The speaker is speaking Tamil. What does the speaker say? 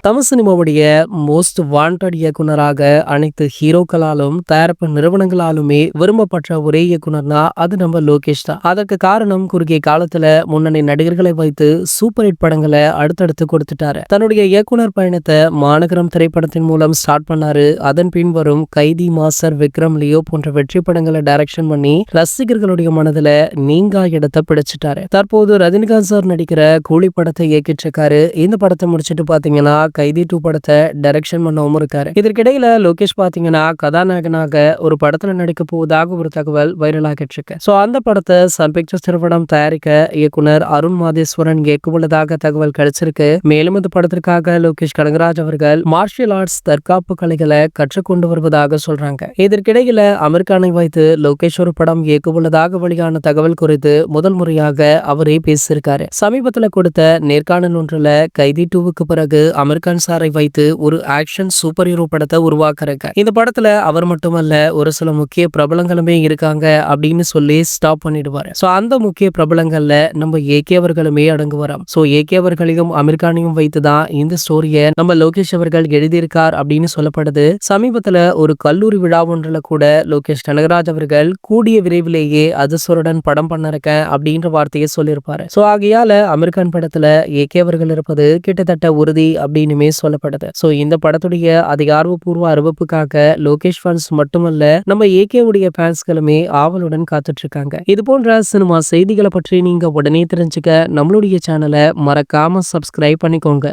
தமிழ் சினிமாவுடைய மோஸ்ட் வாண்டட் இயக்குனராக அனைத்து ஹீரோக்களாலும் தயாரிப்பு நிறுவனங்களாலுமே விரும்பப்பட்ட ஒரே இயக்குனர்னா அது நம்ம லோகேஷ் தான். அதற்கு காரணம் குறுகிய காலத்துல முன்னணி நடிகர்களை வைத்து சூப்பர் ஹிட் படங்களை அடுத்தடுத்து கொடுத்துட்டாரு. தன்னுடைய இயக்குனர் பயணத்தை மாநகரம் திரைப்படத்தின் மூலம் ஸ்டார்ட் பண்ணாரு. அதன் பின் வரும் கைதி, மாஸ்டர், விக்ரம், லியோ போன்ற வெற்றி படங்களை டைரக்ஷன் பண்ணி ரசிகர்களுடைய மனதுல நீங்கா இடத்தை பிடிச்சிட்டாரு. தற்போது ரஜினிகாந்த் சார் நடிக்கிற கூலி படத்தை இயக்கிட்டு இருக்காரு. இந்த படத்தை முடிச்சிட்டு பாத்தீங்கன்னா கைதி 2 படத்தை டைரக்ஷன் பண்ணவும் இருக்காரு. இதற்கிடையில லோகேஷ் பாத்தீங்கன்னா கதாநாயகனாக ஒரு படத்துல நடிக்க போவதாக ஒரு தகவல் வைரல் ஆகிட்டு இருக்கு. சோ அந்த படத்தை சன் பிக்சர்ஸ் நிறுவனம் தயாரிக்க இயக்குனர் அருண் மாதேஸ்வரன் இயக்குவதாக தகவல் கிடைச்சிருக்கு. மேலும் இந்த படத்திற்காக லோகேஷ் கனகராஜ் அவர்கள் மார்ஷியல் ஆர்ட்ஸ் தற்காப்பு கலைகளை கற்றுக்கொண்டு வருவதாக சொல்றாங்க. இதற்கிடையில அமெரிக்கானை வைத்து லோகேஷ் ஒரு படம் இயக்குவதாக வெளியான தகவல் குறித்து முதல் முறையாக அவரே பேசியிருக்காரு. சமீபத்துல கொடுத்த நேர்காணல் ஒன்றுல கைதி 2க்கு பிறகு அமெரிக்கன் சாரை வைத்து ஒரு ஆக்ஷன் சூப்பர் ஹீரோ படத்தை உருவாக்குறாங்க. இந்த படத்துல அவர் மட்டுமல்ல ஒரு சில முக்கிய பிரபலங்களுமே இருக்காங்க அப்படின்னு சொல்லி ஸ்டாப் பண்ணிடுவாரு. சோ அந்த முக்கிய பிரபலங்கள்ல நம்ம ஏகே அவர்களுமே அடங்குவாராம். சோ ஏகே அவர்களையும் அமெரிக்கானையும் வைத்துதான் இந்த ஸ்டோரிய நம்ம லோகேஷ் அவர்கள் எழுதியிருக்கார் அப்படின்னு சொல்லப்படுது. சமீபத்துல ஒரு கல்லூரி விழா ஒன்றுல கூட லோகேஷ் கனகராஜ் அவர்கள் கூடிய விரைவிலேயே அதிர்ஷ்டருடன் படம் பண்ண இருக்கேன் அப்படின்ற வார்த்தையை சொல்லியிருப்பாரு. சோ ஆகையால அமெரிக்கன் படத்துல ஏகே அவர்கள் இருப்பது கிட்டத்தட்ட உறுதி அப்படின்னுமே சொல்லப்படுது. சோ இந்த படத்துடைய அதிகாரப்பூர்வ அறிவிப்புக்காக லோகேஷ் ஃபேன்ஸ் மட்டுமல்ல நம்ம ஏகே உடைய ஃபேன்ஸ்களுமே ஆவலுடன் காத்துட்டு இருக்காங்க. இது போன்ற சினிமா செய்திகளை பற்றி நீங்க உடனே தெரிஞ்சுக்க நம்மளுடைய சேனலை மறக்காம சப்ஸ்கிரைப் பண்ணிக்கோங்க.